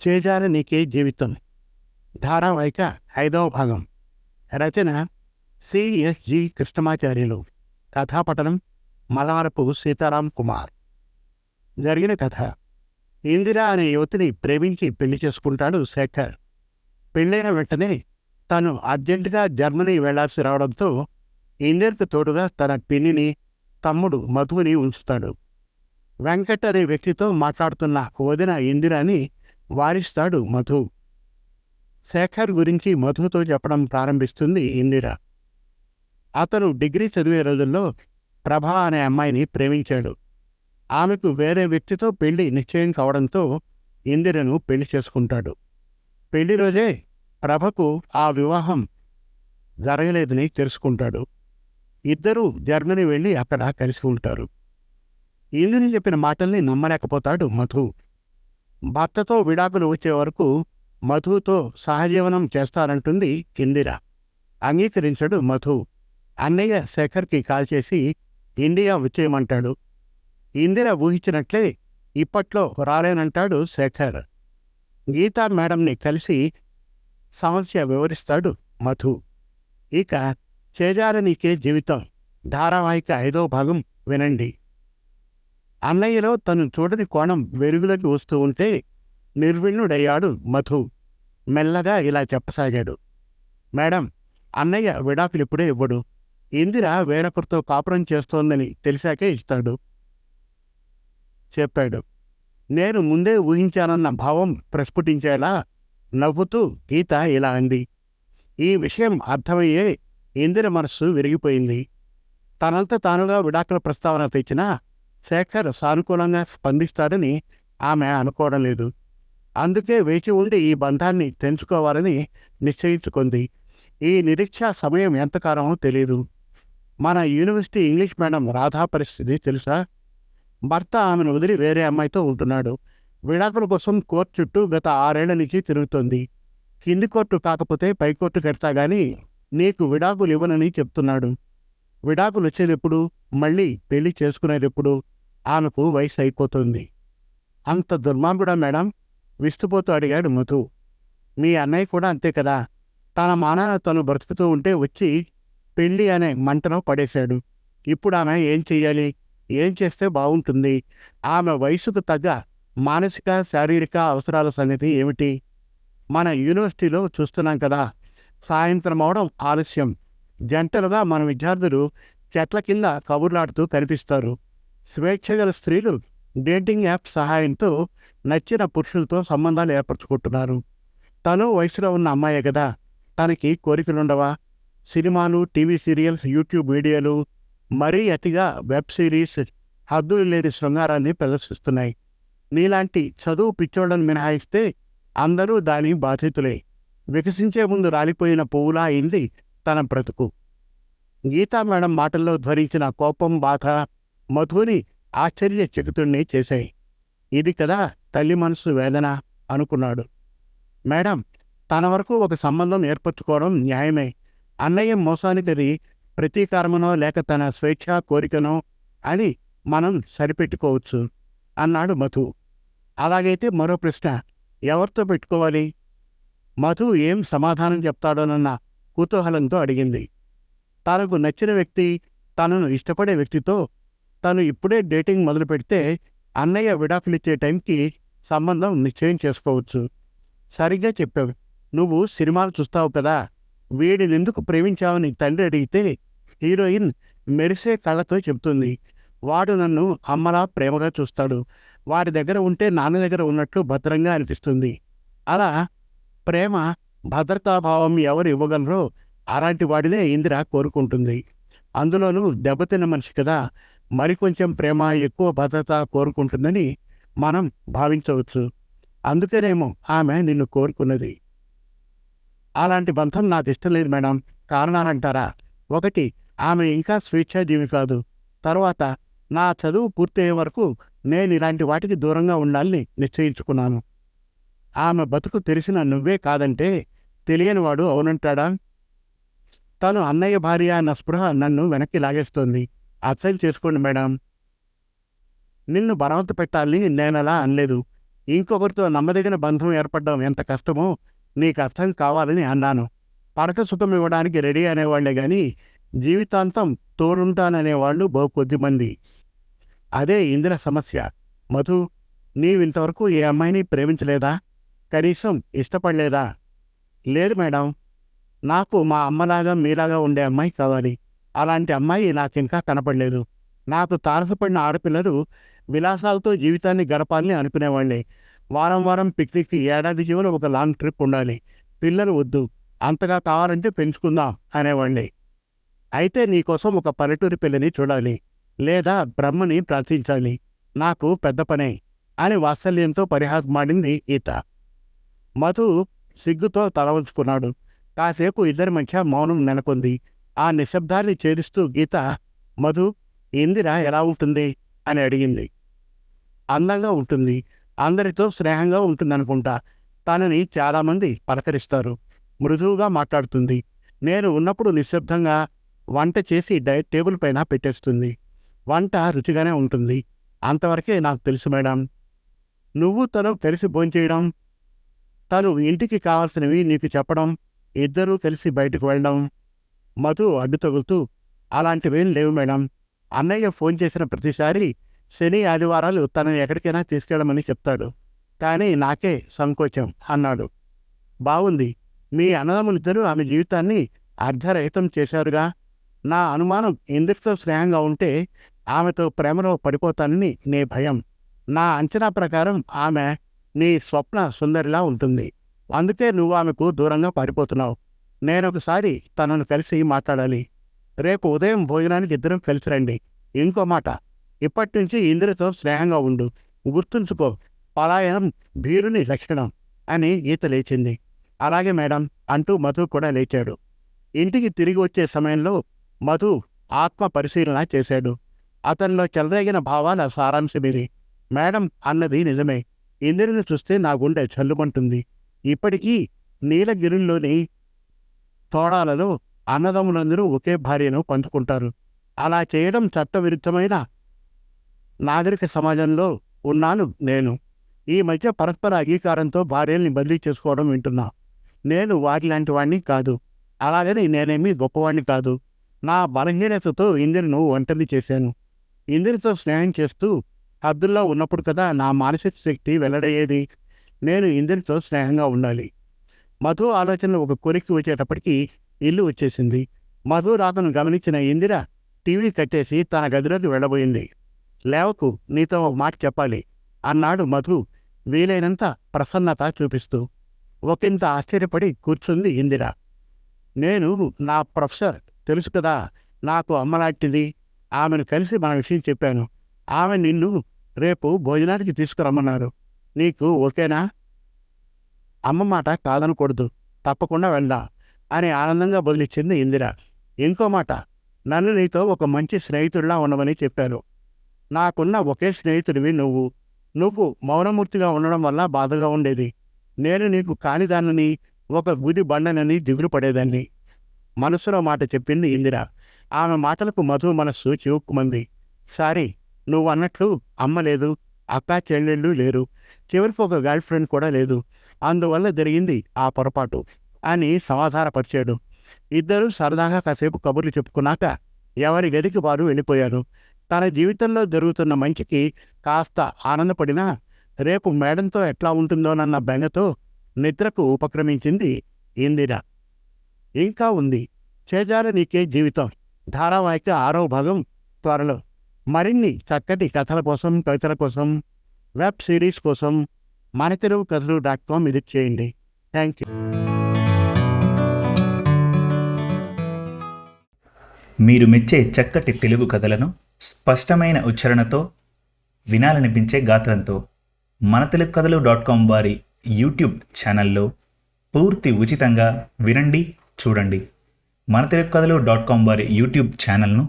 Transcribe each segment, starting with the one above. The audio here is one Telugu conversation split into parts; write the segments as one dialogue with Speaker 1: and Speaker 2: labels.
Speaker 1: చేజారి నీకే జీవితం ధారావాహిక 5వ భాగం. రచన సిఎస్జి కృష్ణమాచార్యులు. కథాపఠనం మలవరపు సీతారాం కుమార్. జరిగిన కథ. ఇందిరా అనే యువతిని ప్రేమించి పెళ్లి చేసుకుంటాడు శేఖర్. పెళ్ళైన వెంటనే తను అర్జెంటుగా జర్మనీ వెళ్లాల్సి రావడంతో ఇందిరకు తోడుగా తన పిన్నిని, తమ్ముడు మధుని ఉంచుతాడు. వెంకట్ అనే వ్యక్తితో మాట్లాడుతున్న వదిన ఇందిరాని వారిస్తాడు మధు. శేఖర్ గురించి మధుతో చెప్పడం ప్రారంభిస్తుంది ఇందిర. అతను డిగ్రీ చదివే రోజుల్లో ప్రభా అనే అమ్మాయిని ప్రేమించాడు. ఆమెకు వేరే వ్యక్తితో పెళ్లి నిశ్చయం కావడంతో ఇందిరను పెళ్లి చేసుకుంటాడు. పెళ్లి రోజే ప్రభకు ఆ వివాహం జరగలేదని తెలుసుకుంటాడు. ఇద్దరూ జర్మనీ వెళ్ళి అక్కడ కలిసి ఉంటారు. ఇందిర చెప్పిన మాటల్ని నమ్మలేకపోతాడు మధు. భర్తతో విడాకులు వచ్చే వరకు మధుతో సహజీవనం చేస్తానంటుంది ఇందిర. అంగీకరించడు మధు. అన్నయ్య శేఖర్కి కాల్ చేసి ఇండియా వచ్చేయమంటాడు. ఇందిర ఊహించినట్లే ఇప్పట్లో రాలేనంటాడు శేఖర్. గీతా మేడంని కలిసి సమస్య వివరిస్తాడు మధు. ఇక చేజారి నీకే జీవితం ధారావాహిక 5వ భాగం వినండి. అన్నయ్యలో తను చూడని కోణం వెలుగులోకి వస్తూ ఉంటే నిర్విణ్ణుడయ్యాడు మధు. మెల్లగా ఇలా చెప్పసాగాడు. మేడం, అన్నయ్య విడాకులు ఇప్పుడే ఇవ్వడు. ఇందిర వేరొకరితో కాపురం చేస్తోందని తెలిసాకే ఇస్తాడు చెప్పాడు. నేను ముందే ఊహించానన్న భావం ప్రస్ఫుటించేలా నవ్వుతూ గీత ఇలా అంది. ఈ విషయం అర్థమయ్యే ఇందిర మనస్సు విరిగిపోయింది. తనంత తానుగా విడాకుల ప్రస్తావన తెచ్చినా శేఖర్ సానుకూలంగా స్పందిస్తాడని ఆమె అనుకోవడం లేదు. అందుకే వేచి ఉండి ఈ బంధాన్ని తెంచుకోవాలని నిశ్చయించుకుంది. ఈ నిరీక్ష సమయం ఎంతకాలమో తెలియదు. మన యూనివర్సిటీ ఇంగ్లీష్ మేడం రాధా పరిస్థితి తెలుసా? భర్త ఆమెను వదిలి వేరే అమ్మాయితో ఉంటున్నాడు. విడాకుల కోసం కోర్టు చుట్టూ గత 6 ఏళ్ల నుంచి తిరుగుతోంది. కింది కోర్టు కాకపోతే పైకోర్టు కడతా గానీ నీకు విడాకులు ఇవ్వనని చెప్తున్నాడు. విడాకులు వచ్చేదెప్పుడు, మళ్ళీ పెళ్లి చేసుకునేదెప్పుడు? ఆమెకు వయసు అయిపోతుంది. అంత దుర్మార్గుడా మేడం? విస్తుపోతూ అడిగాడు మధు. మీ అన్నయ్య కూడా అంతే కదా. తన మానాన తను బ్రతుకుతూ ఉంటే వచ్చి పెళ్ళి అనే మంటలో పడేశాడు. ఇప్పుడు ఆమె ఏం చెయ్యాలి? ఏం చేస్తే బాగుంటుంది? ఆమె వయసుకు తగ్గ మానసిక శారీరక అవసరాల సంగతి ఏమిటి? మన యూనివర్సిటీలో చూస్తున్నాం కదా, సాయంత్రం అవడం ఆలస్యం. జంటలుగా మన విద్యార్థులు చెట్ల కింద కబుర్లాడుతూ కనిపిస్తారు. స్వేచ్ఛగల స్త్రీలు డేటింగ్ యాప్ సహాయంతో నచ్చిన పురుషులతో సంబంధాలు ఏర్పరచుకుంటున్నారు. తను వయసులో ఉన్న అమ్మాయే కదా, తనకి కోరికలుండవా? సినిమాలు, టీవీ సీరియల్స్, యూట్యూబ్ వీడియోలు, మరీ అతిగా వెబ్ సిరీస్ హద్దులు లేని శృంగారాన్ని ప్రదర్శిస్తున్నాయి. నీలాంటి చదువు పిచ్చోళ్లను మినహాయిస్తే అందరూ దాని బాధితులే. వికసించే ముందు రాలిపోయిన పువ్వులా అయింది తన బ్రతుకు. గీతా మేడం మాటల్లో ధ్వరించిన కోపం, బాధ మధుని ఆశ్చర్యచకితుణ్ణి చేశాయి. ఇది కదా తల్లి మనసు వేదన అనుకున్నాడు. మేడం, తన వరకు ఒక సంబంధం ఏర్పరచుకోవడం న్యాయమే. అన్నయ్య మోసానికది ప్రతీకారమనో లేక తన స్వేచ్ఛ కోరికనో అని మనం సరిపెట్టుకోవచ్చు అన్నాడు మధు. అలాగైతే మరో ప్రశ్న, ఎవరితో పెట్టుకోవాలి? మధు ఏం సమాధానం చెప్తాడోనన్న కుతూహలంతో అడిగింది. తనకు నచ్చిన వ్యక్తి, తనను ఇష్టపడే వ్యక్తితో తను ఇప్పుడే డేటింగ్ మొదలు పెడితే అన్నయ్య విడాకులిచ్చే టైంకి సంబంధం నిశ్చయం చేసుకోవచ్చు. సరిగ్గా చెప్పావు. నువ్వు సినిమాలు చూస్తావు కదా. వీడినెందుకు ప్రేమించావని తండ్రి అడిగితే హీరోయిన్ మెరిసే కళ్ళతో చెప్తుంది. వాడు నన్ను అమ్మలా ప్రేమగా చూస్తాడు. వాడి దగ్గర ఉంటే నాన్న దగ్గర ఉన్నట్లు భద్రంగా అనిపిస్తుంది. అలా ప్రేమ, భద్రతాభావం ఎవరు ఇవ్వగలరో అలాంటి వాడినే ఇందిర కోరుకుంటుంది. అందులోనూ దెబ్బతిన్న మనిషి కదా, మరికొంచెం ప్రేమ, ఎక్కువ భద్రత కోరుకుంటుందని మనం భావించవచ్చు. అందుకేనేమో ఆమె నిన్ను కోరుకున్నది. అలాంటి బంధం నాకు ఇష్టం లేదు మేడం. కారణాలంటారా? 1, ఆమె ఇంకా స్వేచ్ఛాజీవి కాదు. తర్వాత నా చదువు పూర్తయ్యే వరకు నేను ఇలాంటి వాటికి దూరంగా ఉండాలని నిశ్చయించుకున్నాను. ఆమె బతుకు తెలిసిన నువ్వే కాదంటే తెలియనివాడు అవునంటాడా? తను అన్నయ్య భార్య అన్న స్పృహ నన్ను వెనక్కి లాగేస్తోంది. అర్థం చేసుకోండి మేడం. నిన్ను బలవంత పెట్టాలని నేనలా అనలేదు. ఇంకొకరితో నమ్మదగిన బంధం ఏర్పడడం ఎంత కష్టమో నీకు అర్థం కావాలని అన్నాను. పడక సుఖం ఇవ్వడానికి రెడీ అనేవాళ్లే గాని జీవితాంతం తోడుంటాననేవాళ్ళు బహు కొద్దిమంది. అదే ఇందిర సమస్య. మధు, నీవింతవరకు ఏ అమ్మాయిని ప్రేమించలేదా? కనీసం ఇష్టపడలేదా? లేదు మేడం, నాకు మా అమ్మలాగా మీలాగా ఉండే అమ్మాయి కావాలి. అలాంటి అమ్మాయి నాకింకా కనపడలేదు. నాకు తారసపడిన ఆడపిల్లలు విలాసాలతో జీవితాన్ని గడపాలని అనుకునేవాళ్లే. వారం వారం పిక్నిక్కి, ఏడాది చివరి ఒక లాంగ్ ట్రిప్ ఉండాలి. పిల్లలు వద్దు, అంతగా కావాలంటే పెంచుకుందాం అనేవాళ్లే. అయితే నీకోసం ఒక పల్లెటూరి పిల్లని చూడాలి, లేదా బ్రహ్మని ప్రార్థించాలి. నాకు పెద్ద పనే అని వాత్సల్యంతో పరిహాసమాడింది గీత. మధు సిగ్గుతో తల ఉంచుకున్నాడు. కాసేపు ఇద్దరి మధ్య మౌనం నెలకొంది. ఆ నిశ్శబ్దాన్ని ఛేదిస్తూ గీత, మధు, ఇందిర ఎలా ఉంటుంది అని అడిగింది. అందంగా ఉంటుంది, అందరితో స్నేహంగా ఉంటుందనుకుంటా. తనని చాలామంది పలకరిస్తారు. మృదువుగా మాట్లాడుతుంది. నేను ఉన్నప్పుడు నిశ్శబ్దంగా వంట చేసి టేబుల్ పైన పెట్టేస్తుంది. వంట రుచిగానే ఉంటుంది. అంతవరకే నాకు తెలుసు మేడం. నువ్వు తను కలిసి భోంచేయడం, తను ఇంటికి కావాల్సినవి నీకు చెప్పడం, ఇద్దరూ కలిసి బయటకు వెళ్ళడం. మధు అడ్డు తగులుతూ, అలాంటివేం లేవు మేడం. అన్నయ్య ఫోన్ చేసిన ప్రతిసారి శని ఆదివారాలు తనని ఎక్కడికైనా తీసుకెళ్ళమని చెప్తాడు. కానీ నాకే సంకోచం అన్నాడు. బావుంది, మీ అన్నదమ్ములిద్దరూ ఆమె జీవితాన్ని అర్ధరహితం చేశారుగా. నా అనుమానం ఇందిరతో స్నేహంగా ఉంటే ఆమెతో ప్రేమలో పడిపోతానని నీ భయం. నా అంచనా ప్రకారం ఆమె నీ స్వప్న సుందరిలా ఉంటుంది. అందుకే నువ్వు ఆమెకు దూరంగా పారిపోతున్నావు. నేనొకసారి తనను కలిసి మాట్లాడాలి. రేపు ఉదయం భోజనానికి ఇద్దరం కలిసి రండి. ఇంకో మాట, ఇప్పటినుంచి ఇందిరతో స్నేహంగా ఉండు. గుర్తుంచుకో, పలాయనం భీరుని లక్షణం అని గీత లేచింది. అలాగే మేడం అంటూ మధు కూడా లేచాడు. ఇంటికి తిరిగి వచ్చే సమయంలో మధు ఆత్మ పరిశీలన చేశాడు. అతనిలో చెలరేగిన భావాల సారాంశమిది. మేడం అన్నది నిజమే. ఇందిరని చూస్తే నా గుండె చల్లుమంటుంది. ఇప్పటికీ నీలగిరిలోని తోడాలలో అన్నదమ్ములందరూ ఒకే భార్యను పంచుకుంటారు. అలా చేయడం చట్టవిరుద్ధమైన నాగరిక సమాజంలో ఉన్నాను నేను. ఈ మధ్య పరస్పర అంగీకారంతో భార్యల్ని బదిలీ చేసుకోవడం వింటున్నా. నేను వారిలాంటి వాణ్ణి కాదు. అలాగని నేనేమీ గొప్పవాణ్ణి కాదు. నా బలహీనతతో ఇందిరను ఒంటరి చేశాను. ఇందిరతో స్నేహం చేస్తూ హద్దుల్లో ఉన్నప్పుడు కదా నా మానసిక శక్తి వెల్లడయ్యేది. నేను ఇందిరతో స్నేహంగా ఉండాలి. మధు ఆలోచనలు ఒక కొలిక్కి వచ్చేటప్పటికి ఇల్లు వచ్చేసింది. మధు రాతను గమనించిన ఇందిర టీవీ కట్టేసి తన గదిలోకి వెళ్ళబోయింది. లేవకు, నీతో ఒక మాట చెప్పాలి అన్నాడు మధు వీలైనంత ప్రసన్నత చూపిస్తూ. ఒకంత ఆశ్చర్యపడి కూర్చుంది ఇందిర. నేను నా ప్రొఫెసర్ తెలుసు కదా, నాకు అమ్మలాంటిది. ఆమెను కలిసి మన విషయం చెప్పాను. ఆమె నిన్ను రేపు భోజనానికి తీసుకురమ్మన్నారు. నీకు ఓకేనా? అమ్మ మాట కాదనకూడదు, తప్పకుండా వెళ్దాం అని ఆనందంగా బదిలిచ్చింది ఇందిర. ఇంకో మాట, నన్ను నీతో ఒక మంచి స్నేహితుడిలా ఉండమని చెప్పారు. నాకున్న ఒకే స్నేహితుడివి నువ్వు. నువ్వు మౌనమూర్తిగా ఉండడం వల్ల బాధగా ఉండేది. నేను నీకు కానిదానని, ఒక గుది బండనని దిగులు పడేదాన్ని. మనసులో మాట చెప్పింది ఇందిర. ఆమె మాటలకు మధు మనస్సు చివుక్కుమంది. సారీ, నువ్వు అన్నట్లు అమ్మ లేదు, అక్క చెల్లెళ్ళు లేరు, చివరికి ఒక గర్ల్ ఫ్రెండ్ కూడా లేదు. అందువల్ల జరిగింది ఆ పొరపాటు అని సమాధానపరిచాడు. ఇద్దరూ సరదాగా కాసేపు కబుర్లు చెప్పుకున్నాక ఎవరి గదికి వారు వెళ్ళిపోయారు. తన జీవితంలో జరుగుతున్న మంచికి కాస్త ఆనందపడినా రేపు మేడంతో ఎట్లా ఉంటుందోనన్న బెంగతో నిద్రకు ఉపక్రమించింది ఇందిర. ఇంకా ఉంది చేజార నీకే జీవితం ధారావాహిక 6వ భాగం త్వరలో. మరిన్ని చక్కటి కథల కోసం, కవితల కోసం, వెబ్ సిరీస్ కోసం మనతెలుగుకథలు.com విజిట్ చేయండి. Thank you.
Speaker 2: మీరు మెచ్చే చక్కటి తెలుగు కథలను స్పష్టమైన ఉచ్చారణతో, వినాలనిపించే గాత్రంతో మనతెలుగుకథలు.com వారి యూట్యూబ్ ఛానల్లో పూర్తి ఉచితంగా వినండి, చూడండి. మనతెలుగుకథలు.com వారి యూట్యూబ్ ఛానల్ను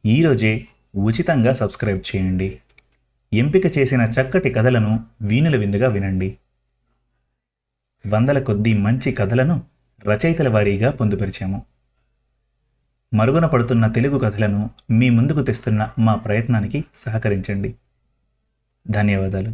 Speaker 2: ఈరోజే ఉచితంగా సబ్స్క్రైబ్ చేయండి. ఎంపిక చేసిన చక్కటి కథలను వీణుల విందుగా వినండి. వందల కొద్దీ మంచి కథలను రచయితల వారీగా పొందుపరిచాము. మరుగున పడుతున్న తెలుగు కథలను మీ ముందుకు తెస్తున్న మా ప్రయత్నానికి సహకరించండి. ధన్యవాదాలు.